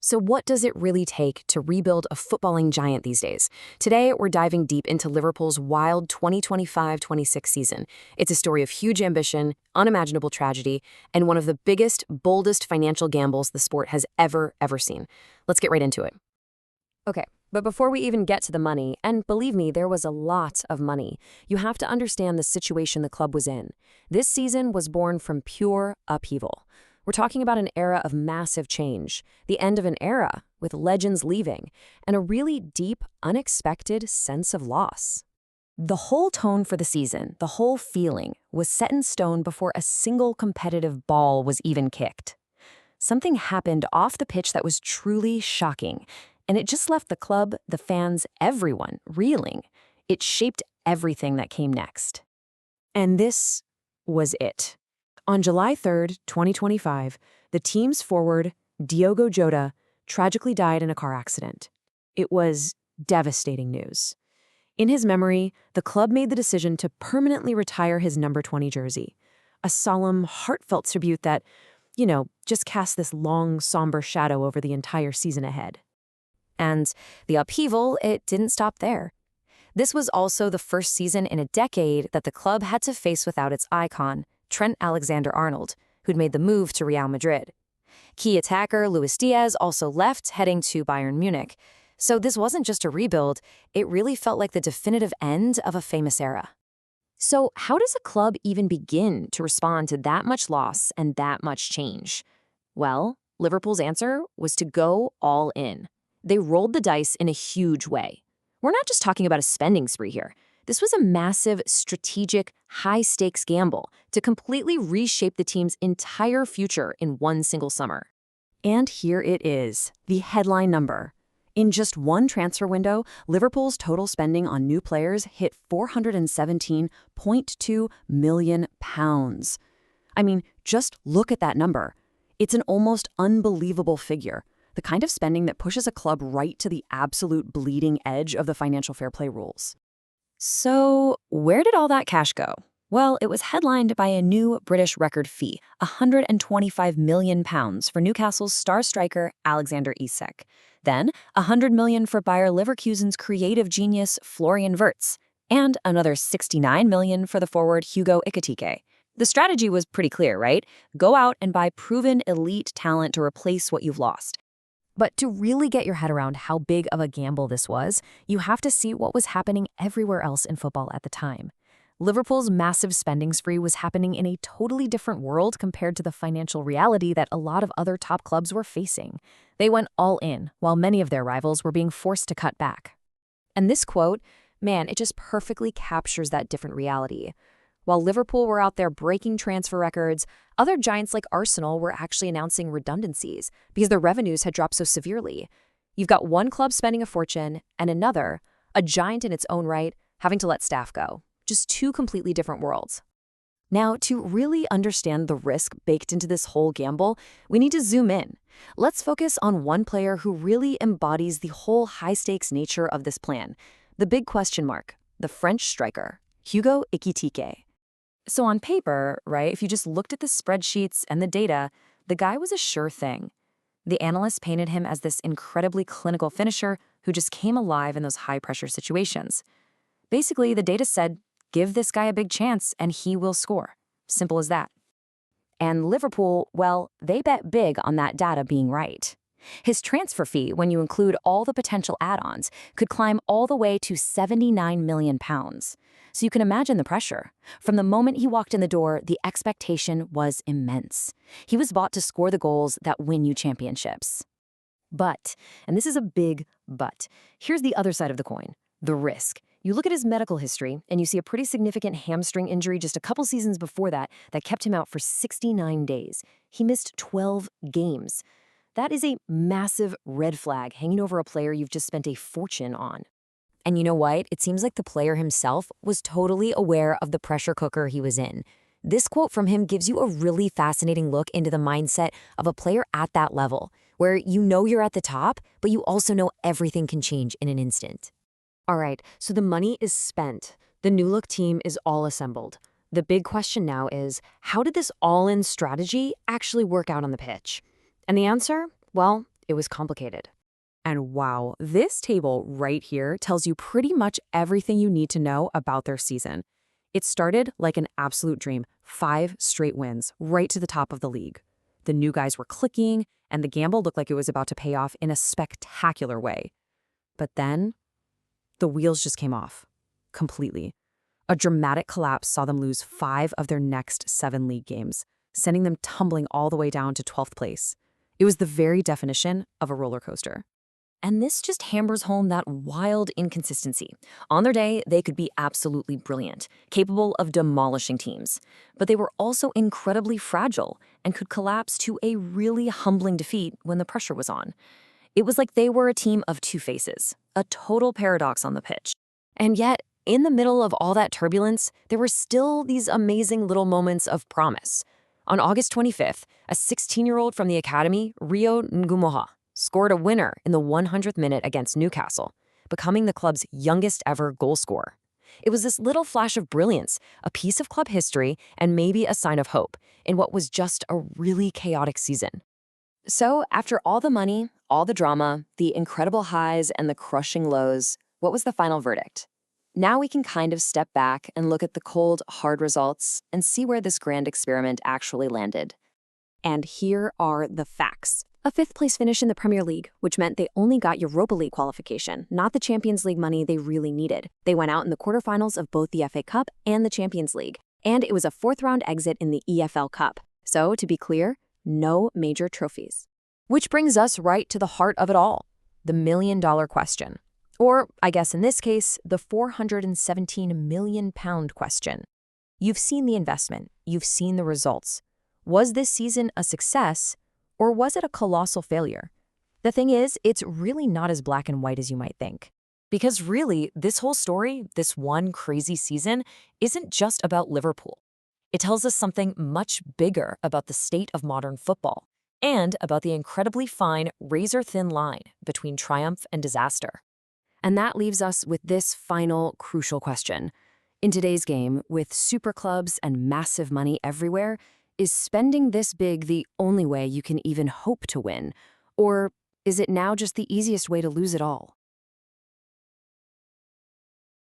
So what does it really take to rebuild a footballing giant these days? Today, we're diving deep into Liverpool's wild 2025-26 season. It's a story of huge ambition, unimaginable tragedy, and one of the biggest, boldest financial gambles the sport has ever seen. Let's get right into it. Okay, but before we even get to the money, and believe me, there was a lot of money, you have to understand the situation the club was in. This season was born from pure upheaval. We're talking about an era of massive change, the end of an era with legends leaving, and a really deep, unexpected sense of loss. The whole tone for the season, the whole feeling, was set in stone before a single competitive ball was even kicked. Something happened off the pitch that was truly shocking, and it just left the club, the fans, everyone reeling. It shaped everything that came next. And this was it. On July 3rd, 2025, the team's forward, Diogo Jota, tragically died in a car accident. It was devastating news. In his memory, the club made the decision to permanently retire his number 20 jersey, a solemn, heartfelt tribute that, just cast this long, somber shadow over the entire season ahead. And the upheaval, it didn't stop there. This was also the first season in a decade that the club had to face without its icon, Trent Alexander-Arnold, who'd made the move to Real Madrid. Key attacker Luis Diaz also left, heading to Bayern Munich. So this wasn't just a rebuild, it really felt like the definitive end of a famous era. So how does a club even begin to respond to that much loss and that much change? Well, Liverpool's answer was to go all in. They rolled the dice in a huge way. We're not just talking about a spending spree here. This was a massive, strategic, high-stakes gamble to completely reshape the team's entire future in one single summer. And here it is, the headline number. In just one transfer window, Liverpool's total spending on new players hit £417.2 million. I mean, just look at that number. It's an almost unbelievable figure, the kind of spending that pushes a club right to the absolute bleeding edge of the financial fair play rules. So, where did all that cash go? Well, it was headlined by a new British record fee, £125 million for Newcastle's star striker Alexander Isak. Then, £100 million for Bayer Leverkusen's creative genius Florian Wirtz, and another £69 million for the forward Hugo Ekitike. The strategy was pretty clear, right? Go out and buy proven elite talent to replace what you've lost. But to really get your head around how big of a gamble this was, you have to see what was happening everywhere else in football at the time. Liverpool's massive spending spree was happening in a totally different world compared to the financial reality that a lot of other top clubs were facing. They went all in, while many of their rivals were being forced to cut back. And this quote, man, it just perfectly captures that different reality. While Liverpool were out there breaking transfer records, other giants like Arsenal were actually announcing redundancies because their revenues had dropped so severely. You've got one club spending a fortune and another, a giant in its own right, having to let staff go. Just two completely different worlds. Now, to really understand the risk baked into this whole gamble, we need to zoom in. Let's focus on one player who really embodies the whole high-stakes nature of this plan. The big question mark, the French striker, Hugo Ekitike. So on paper, right, if you just looked at the spreadsheets and the data, the guy was a sure thing. The analysts painted him as this incredibly clinical finisher who just came alive in those high-pressure situations. Basically, the data said, give this guy a big chance and he will score. Simple as that. And Liverpool, well, they bet big on that data being right. His transfer fee, when you include all the potential add-ons, could climb all the way to £79 million. So you can imagine the pressure. From the moment he walked in the door, the expectation was immense. He was bought to score the goals that win you championships. But, and this is a big but, here's the other side of the coin, the risk. You look at his medical history, and you see a pretty significant hamstring injury just a couple seasons before that kept him out for 69 days. He missed 12 games. That is a massive red flag hanging over a player you've just spent a fortune on. And you know what? It seems like the player himself was totally aware of the pressure cooker he was in. This quote from him gives you a really fascinating look into the mindset of a player at that level, where you know you're at the top, but you also know everything can change in an instant. All right, so the money is spent. The new look team is all assembled. The big question now is, how did this all-in strategy actually work out on the pitch? And the answer? Well, It was complicated. And wow, this table right here tells you pretty much everything you need to know about their season. It started like an absolute dream, 5 straight wins, right to the top of the league. The new guys were clicking, and the gamble looked like it was about to pay off in a spectacular way. But then, the wheels just came off. Completely. A dramatic collapse saw them lose 5 of their next 7 league games, sending them tumbling all the way down to 12th place. It was the very definition of a roller coaster. And this just hammers home that wild inconsistency. On their day, they could be absolutely brilliant, capable of demolishing teams. But they were also incredibly fragile and could collapse to a really humbling defeat when the pressure was on. It was like they were a team of two faces, a total paradox on the pitch. And yet, in the middle of all that turbulence, there were still these amazing little moments of promise. On August 25th, a 16-year-old from the academy, Rio Ngumoha, scored a winner in the 100th minute against Newcastle, becoming the club's youngest ever goal scorer. It was this little flash of brilliance, a piece of club history, and maybe a sign of hope in what was just a really chaotic season. So, after all the money, all the drama, the incredible highs, and the crushing lows, what was the final verdict? Now we can kind of step back and look at the cold, hard results and see where this grand experiment actually landed. And here are the facts. A 5th-place finish in the Premier League, which meant they only got Europa League qualification, not the Champions League money they really needed. They went out in the quarterfinals of both the FA Cup and the Champions League, and it was a 4th-round exit in the EFL Cup. So, to be clear, no major trophies. Which brings us right to the heart of it all, the million-dollar question. Or, I guess in this case, the £417 million question. You've seen the investment, you've seen the results. Was this season a success? Or was it a colossal failure? The thing is, it's really not as black and white as you might think. Because really, this whole story, this one crazy season, isn't just about Liverpool. It tells us something much bigger about the state of modern football and about the incredibly fine, razor-thin line between triumph and disaster. And that leaves us with this final, crucial question. In today's game, with super clubs and massive money everywhere, is spending this big the only way you can even hope to win? Or is it now just the easiest way to lose it all?